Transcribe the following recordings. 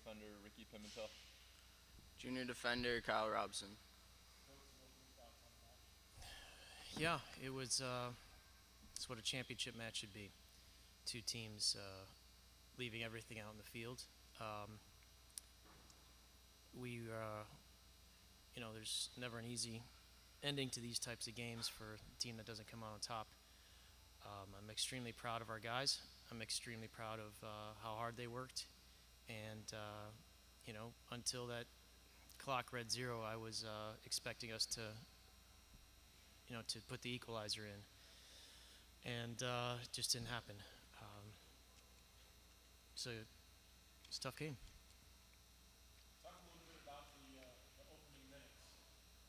defender Ricky Pimentel. Junior defender Kyle Robson. Yeah, it was. It's what a championship match should be. Two teams leaving everything out in the field. Um, there's never an easy ending to these types of games for a team that doesn't come out on top. I'm extremely proud of our guys. I'm extremely proud of how hard they worked, and until that clock read zero, I was expecting us to put the equalizer in, and it just didn't happen. So it's a tough game. Talk a little bit about the opening minutes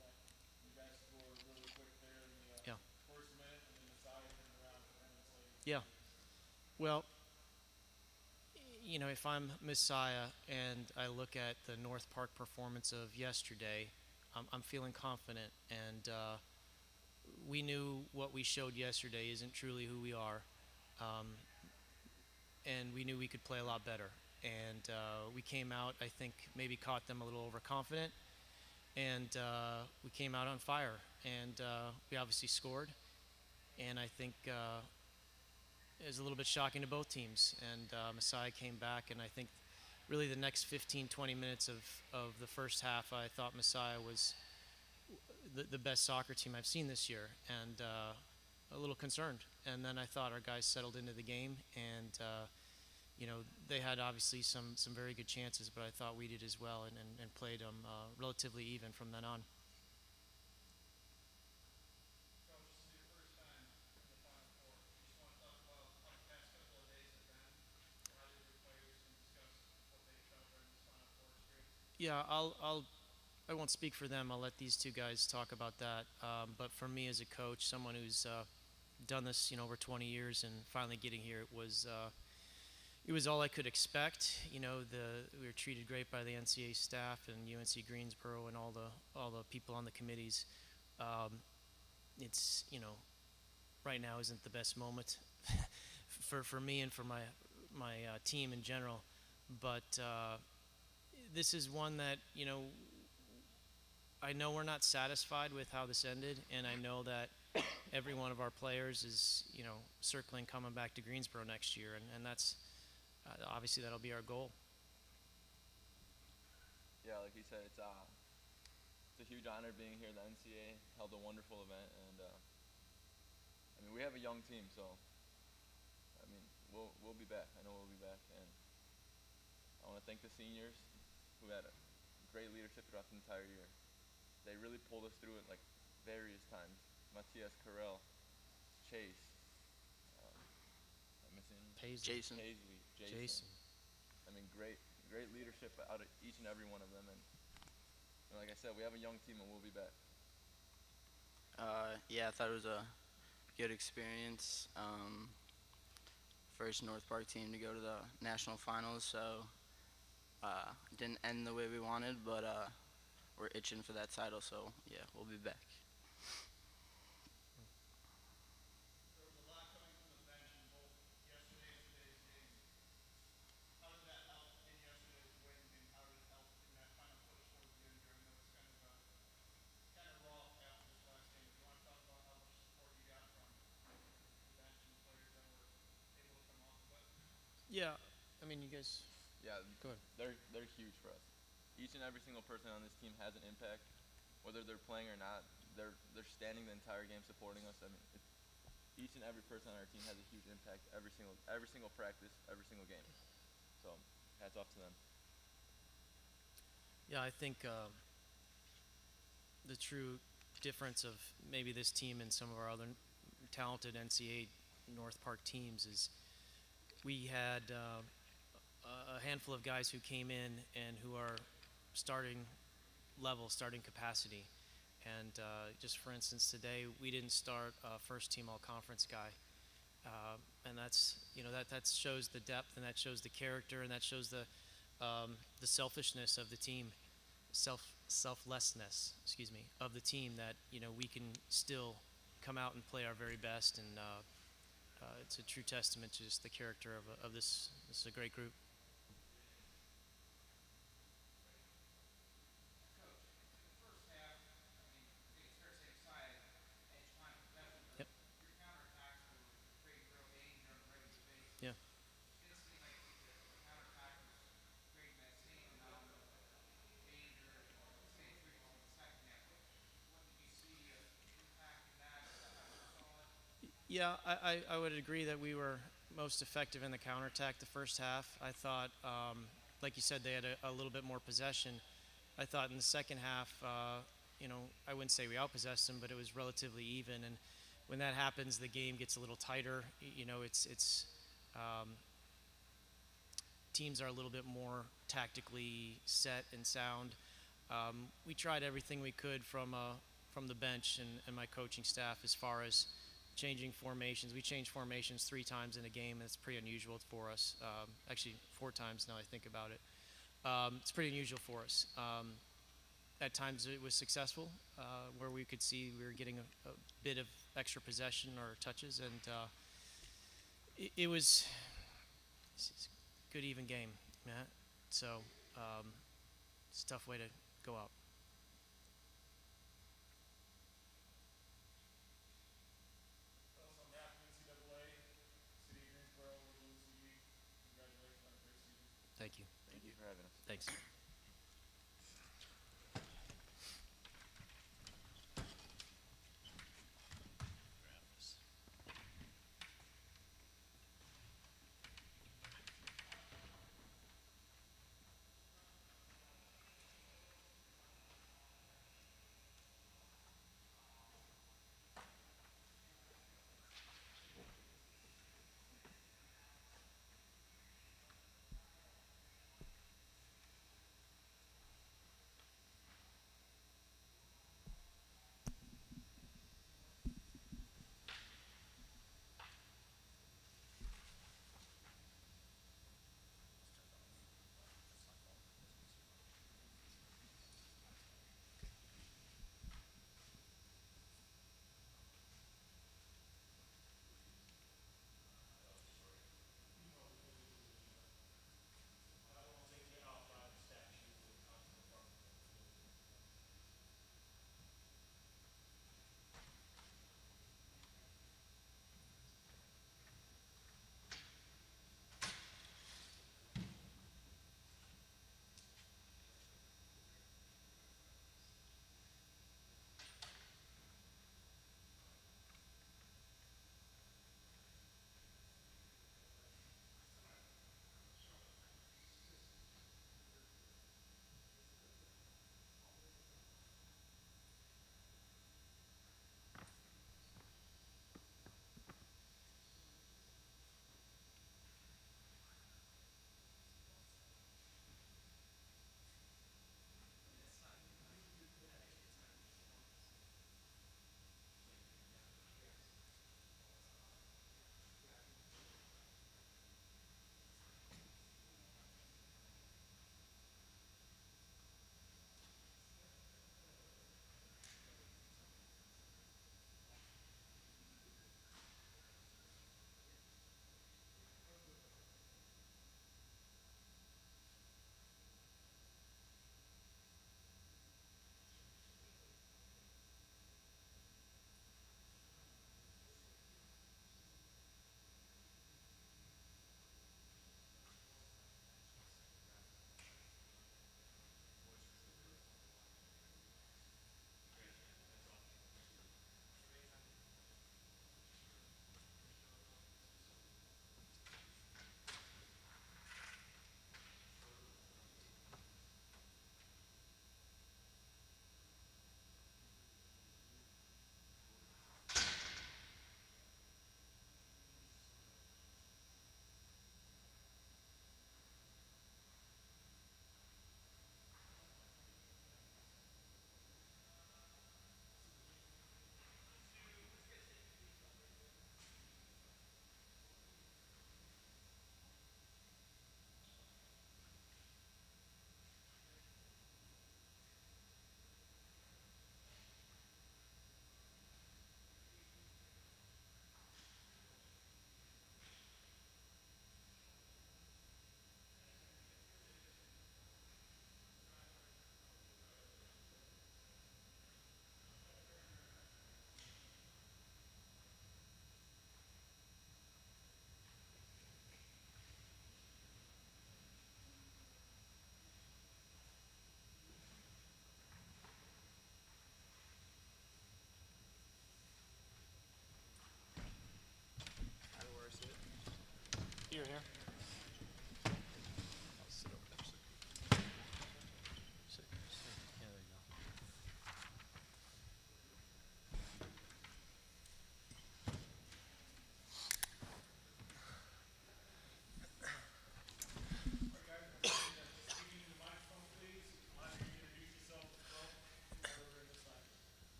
that you guys scored really quick there in the Yeah. first minute, and then Messiah turned around 10 minutes later to Yeah. score. Well, if I'm Messiah and I look at the North Park performance of yesterday, I'm feeling confident, and we knew what we showed yesterday isn't truly who we are, um, and we knew we could play a lot better. And we came out, I think, maybe caught them a little overconfident, and we came out on fire, and we obviously scored, and I think it was a little bit shocking to both teams. And Messiah came back, and I think really the next 15, 20 minutes of the first half, I thought Messiah was the best soccer team I've seen this year, and a little concerned. And then I thought our guys settled into the game, and they had obviously some very good chances, but I thought we did as well, and played them relatively even from then on. Coach, this is your first time in the Final Four. You just want to talk about how the past couple of days have been, rally with your players, and discuss what they felt during this Final Four experience. Yeah, I won't speak for them. I'll let these two guys talk about that. But for me as a coach, someone who's done this, over 20 years, and finally getting here, it was all I could expect. We were treated great by the NCAA staff and UNC Greensboro and all the people on the committees. It's right now isn't the best moment for me and for my team in general, but this is one that I know we're not satisfied with how this ended, and I know that every one of our players is circling coming back to Greensboro next year, and that's obviously that'll be our goal. Yeah, like he said, it's a huge honor being here. The NCAA held a wonderful event, and we have a young team, so we'll be back. I know we'll be back, and I want to thank the seniors who had a great leadership throughout the entire year. They really pulled us through it like various times. Matias Carell, Chase, I'm missing Paisley. Jason. Paisley, Jason. Great leadership out of each and every one of them, and like I said, we have a young team, and we'll be back. Yeah, I thought it was a good experience. First North Park team to go to the national finals, so didn't end the way we wanted, but we're itching for that title, so yeah, we'll be back. There was a lot coming from the bench in both yesterday and today's game. How did that help in yesterday's win, and how did it help in that final push towards the end here? I know it's kind of rough after this last game. If you want to talk about how much support you got from the bench and the players that were able to come off of it. Yeah, you guys. Yeah, Go ahead. they're huge for us. Each and every single person on this team has an impact, whether they're playing or not. They're standing the entire game supporting us. Each and every person on our team has a huge impact every single practice, every single game. So hats off to them. Yeah, I think the true difference of maybe this team and some of our other talented NCAA North Park teams is we had a handful of guys who came in and who are starting level, starting capacity. And just for instance, today we didn't start a first team all conference guy. And that's that shows the depth, and that shows the character, and that shows the selfishness of the team, selflessness, excuse me, of the team, that we can still come out and play our very best, and it's a true testament to just the character of this. This is a great group. Yeah, I would agree that we were most effective in the counterattack the first half. I thought, like you said, they had a little bit more possession. I thought in the second half, I wouldn't say we outpossessed them, but it was relatively even. And when that happens, the game gets a little tighter. It's teams are a little bit more tactically set and sound. We tried everything we could from the bench and my coaching staff as far as changing formations. We changed formations 3 times in a game, and it's pretty unusual for us. Actually, 4 times now I think about it. It's pretty unusual for us. At times it was successful, where we could see we were getting a bit of extra possession or touches, and it was a good even game, Matt. So it's a tough way to go out. Tell us on behalf of NCAA, City of Greensboro, we're the Lucy League. Congratulations on a great season. Thank you. Thank you for having us. Thanks.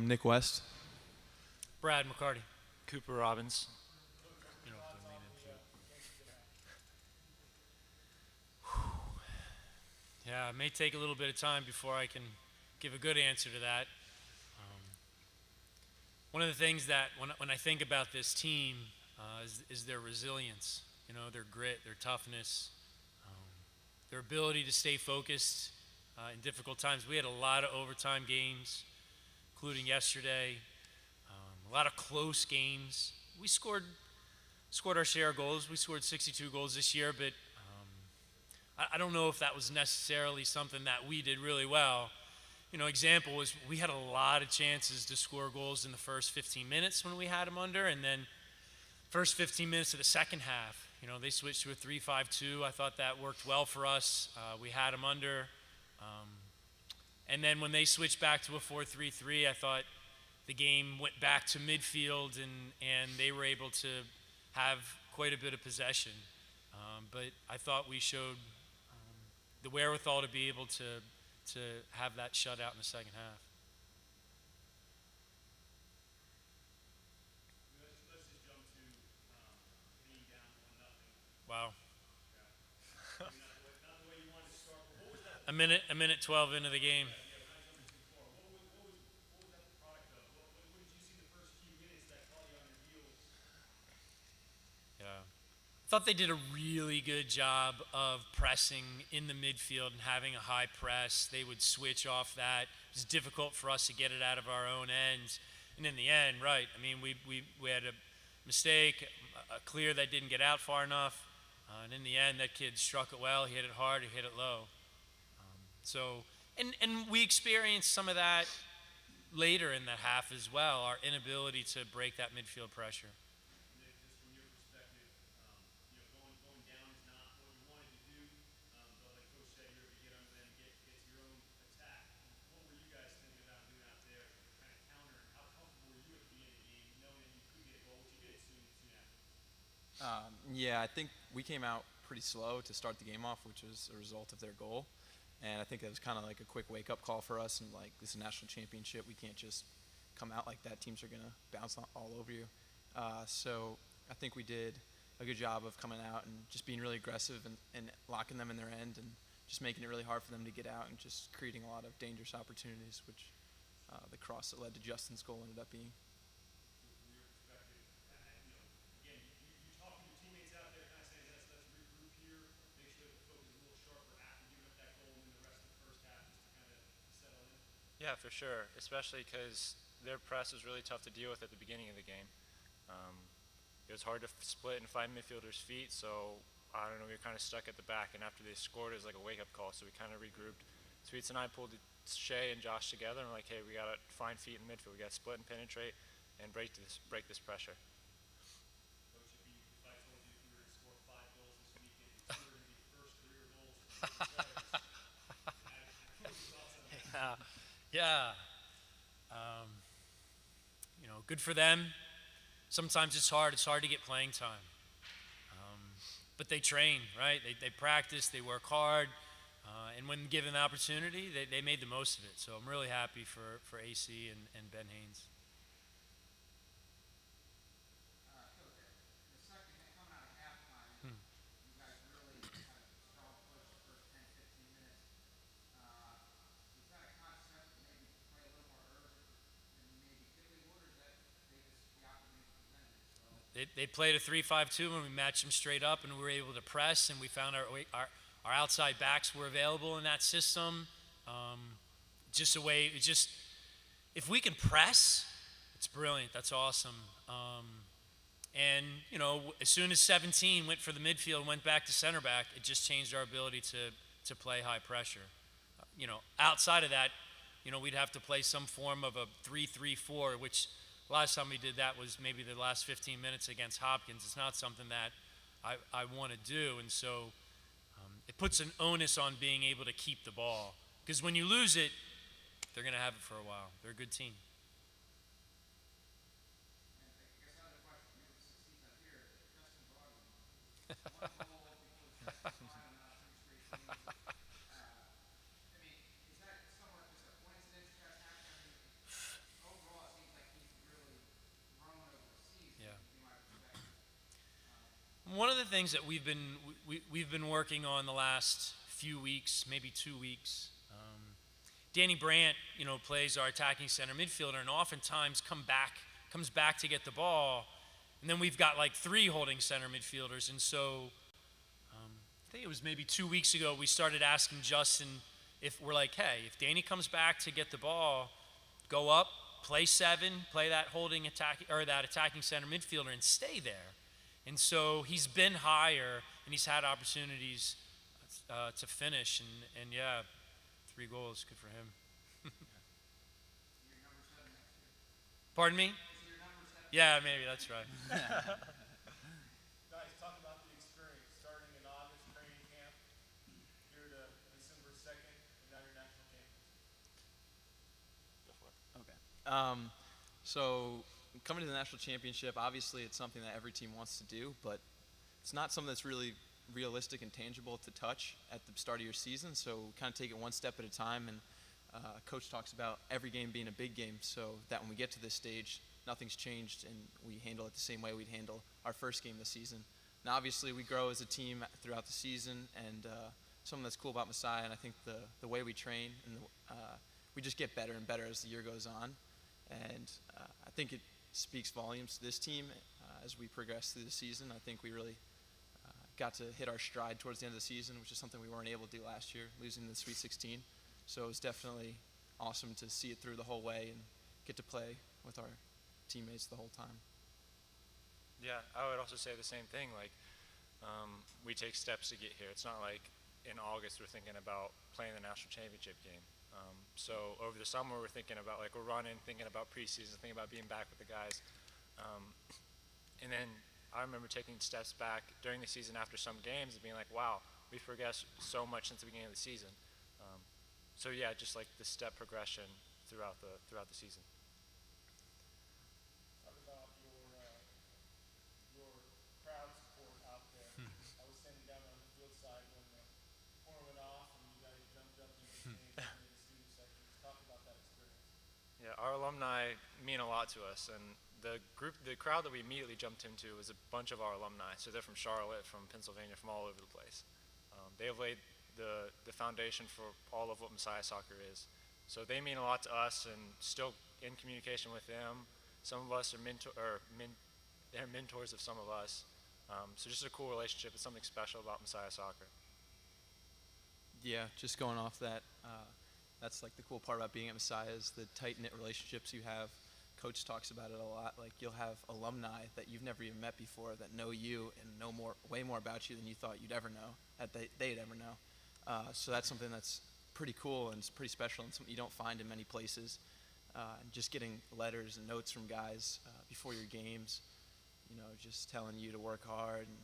Nick West. Brad McCarty. Cooper Robbins. Yeah, it may take a little bit of time before I can give a good answer to that. One of the things that when I think about this team is their resilience, their grit, their toughness, their ability to stay focused in difficult times. We had a lot of overtime games, including yesterday, a lot of close games. We scored our share of goals. We scored 62 goals this year, but I don't know if that was necessarily something that we did really well. Example was we had a lot of chances to score goals in the first 15 minutes when we had them under, and then first 15 minutes of the second half, they switched to a 3-5-2. I thought that worked well for us. We had them under. And then when they switched back to a 4-3-3, I thought the game went back to midfield, and they were able to have quite a bit of possession. But I thought we showed the wherewithal to be able to have that shutout in the second half. Let's just jump to being down 1-0. Wow. Maybe not the way you wanted to start, but what was that? A minute 12 into the game. Yeah, we're not jumping too far. What was that the product of? What did you see the first few minutes that caught you on your heels? Yeah. I thought they did a really good job of pressing in the midfield and having a high press. They would switch off that. It was difficult for us to get it out of our own ends. And in the end, right, I mean, we had a mistake, a clear that didn't get out far enough. And in the end, that kid struck it well. He hit it hard. He hit it low. And we experienced some of that later in the half as well, our inability to break that midfield pressure. And then just from your perspective, going down is not what you wanted to do, but like Coach said, you're able to get under them, get to your own attack. What were you guys thinking about doing out there to kind of counter, and how comfortable were you at the beginning of the game, knowing that you could get a goal, which you did soon after? Yeah, I think we came out pretty slow to start the game off, which was a result of their goal. And I think it was kind of like a quick wake-up call for us. And like, this is a national championship. We can't just come out like that. Teams are going to bounce all over you. So I think we did a good job of coming out and just being really aggressive and locking them in their end and just making it really hard for them to get out and just creating a lot of dangerous opportunities, which the cross that led to Justin's goal ended up being. From your perspective, again, you talk to your teammates out there, kind of saying, let's regroup here, make sure that the focus is a little sharper after giving up that goal, and then the rest of the first half just to kind of settle in. Yeah, for sure, especially because their press was really tough to deal with at the beginning of the game. It was hard to split and find midfielders' feet, so I don't know, we were kind of stuck at the back, and after they scored, it was like a wake-up call, so we kind of regrouped. Sweets and I pulled Shea and Josh together, and we're like, hey, we got to find feet in midfield. We got to split and penetrate and break this pressure. Coach, if I told you if you were to score 5 goals this weekend, if you were going to be the first career goals from both players, what was your thoughts on that? Yeah. Good for them. Sometimes it's hard. It's hard to get playing time. But they train, right? They practice. They work hard. And when given the opportunity, they made the most of it. So I'm really happy for AC and Ben Haynes. They played a 3-5-2 and we matched them straight up, and we were able to press, and we found our outside backs were available in that system. Just a way, if we can press, it's brilliant. That's awesome. And as soon as 17 went for the midfield and went back to center back, it just changed our ability to play high pressure. Outside of that, we'd have to play some form of a 3-3-4, which last time we did that was maybe the last 15 minutes against Hopkins. It's not something that I want to do, and so it puts an onus on being able to keep the ball. Because when you lose it, they're going to have it for a while. They're a good team. things that we've been working on the last few weeks, maybe 2 weeks. Danny Brandt, plays our attacking center midfielder, and oftentimes comes back to get the ball, and then we've got like 3 holding center midfielders, and so I think it was maybe 2 weeks ago we started asking Justin if we're like, hey, if Danny comes back to get the ball, go up, play 7, play that that attacking center midfielder, and stay there. And so he's been higher, and he's had opportunities to finish, and yeah, 3 goals, good for him. Pardon me? Yeah, maybe, that's right. Guys, talk about the experience starting in August training camp here to December 2nd, and now you're national champions. Okay. So coming to the national championship, obviously it's something that every team wants to do, but it's not something that's really realistic and tangible to touch at the start of your season. So kind of take it one step at a time. And Coach talks about every game being a big game, so that when we get to this stage, nothing's changed, and we handle it the same way we'd handle our first game this season. Now, obviously, we grow as a team throughout the season, and something that's cool about Messiah, and I think the way we train, and we just get better and better as the year goes on. And I think it speaks volumes to this team as we progress through the season. I think we really got to hit our stride towards the end of the season, which is something we weren't able to do last year, losing the Sweet 16. So it was definitely awesome to see it through the whole way and get to play with our teammates the whole time. Yeah, I would also say the same thing. Like, we take steps to get here. It's not like in August we're thinking about playing the national championship game. So over the summer we're thinking about, like, we're running, thinking about preseason, thinking about being back with the guys. And then I remember taking steps back during the season after some games and being like, wow, we've progressed so much since the beginning of the season. So yeah, just like the step progression throughout the season. Talk about your crowd support out there. I was standing down on the field side when the horn went off and you guys jumped up into the stands into the student sections. Talk about that experience. Yeah, our alumni mean a lot to us, and the crowd that we immediately jumped into was a bunch of our alumni. So they're from Charlotte, from Pennsylvania, from all over the place. They have laid the foundation for all of what Messiah Soccer is. So they mean a lot to us, and still in communication with them. Some of us are they're mentors of some of us. So just a cool relationship. It's something special about Messiah Soccer. Yeah, just going off that, that's like the cool part about being at Messiah is the tight-knit relationships you have. Coach talks about it a lot. Like, you'll have alumni that you've never even met before that know you and know way more about you than you thought you'd ever know, they'd ever know. So that's something that's pretty cool and it's pretty special and something you don't find in many places. And just getting letters and notes from guys before your games, just telling you to work hard and,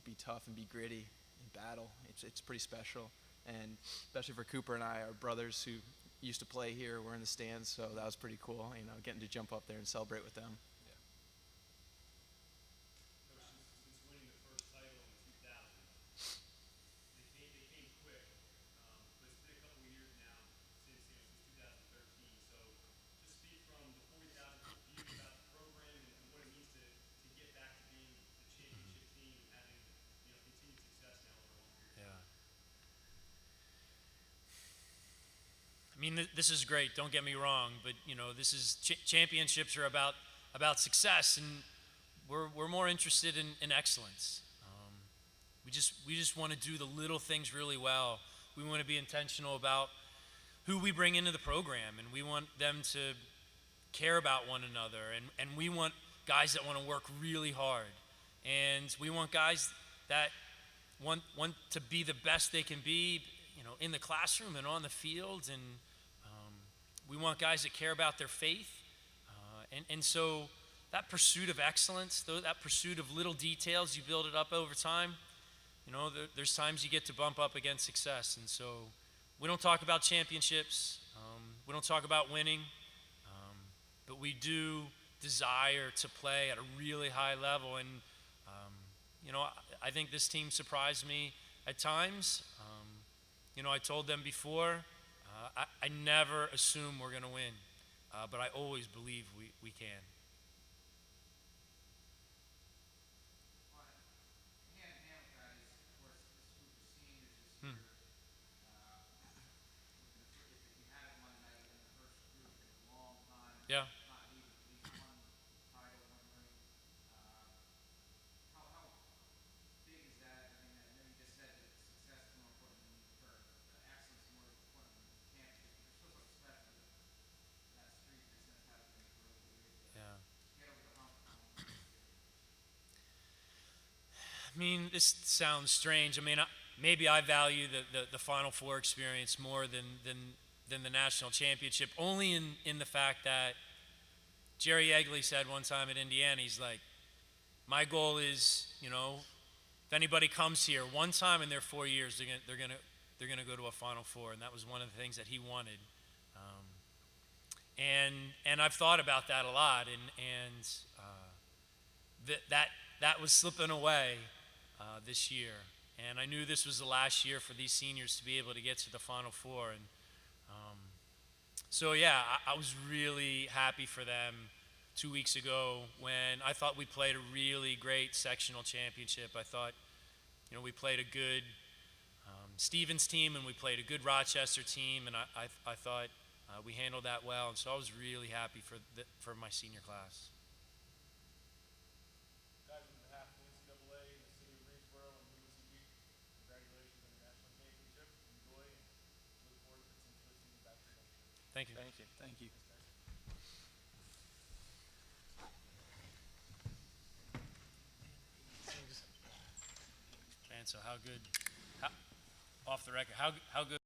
be tough and be gritty in battle. It's pretty special. And especially for Cooper and I, our brothers who used to play here, we're in the stands, so that was pretty cool, getting to jump up there and celebrate with them. Coach, since winning the first title in 2000, they came quick, but it's been a couple of years now since 2013. So just speak from the 40,000 view about the program and what it means to get back to being the championship team and having continued success now over a long period of time. Yeah. I mean, this is great. Don't get me wrong, but this is championships are about success, and we're more interested in excellence. We just want to do the little things really well. We want to be intentional about who we bring into the program, and we want them to care about one another, and we want guys that want to work really hard, and we want guys that want to be the best they can be, in the classroom and on the field, and we want guys that care about their faith, and so that pursuit of excellence, that pursuit of little details, you build it up over time. There's times you get to bump up against success, and so we don't talk about championships, we don't talk about winning, but we do desire to play at a really high level, and I think this team surprised me at times. I told them before, I never assume we're going to win, but I always believe we can. Hand in hand Yeah. not leave with at least one title, one ring. How big is that? I mean, I know you just said that success is more important than excellence is more important than championship, but there's still something special that streak in a sense having been for over 3 years to Yeah. get over the hump on one this year. I mean, this sounds strange. I mean, maybe I value the Final Four experience more than the national championship, only in the fact that Jerry Yegley said one time at Indiana, he's like, my goal is, if anybody comes here one time in their 4 years, they're gonna go to a Final Four, and that was one of the things that he wanted. Um, and I've thought about that a lot, and that was slipping away this year. And I knew this was the last year for these seniors to be able to get to the Final Four. And so, yeah, I was really happy for them 2 weeks ago when I thought we played a really great sectional championship. I thought, we played a good Stevens team and we played a good Rochester team, and I thought we handled that well. And so I was really happy for my senior class. Guys, on behalf of the NCAA and the city of Greensboro and UNCG, congratulations on your national championship. Enjoy and look forward to seeing you back here next year. Thank you. Thank you. Thank you. And so how good, off the record, how good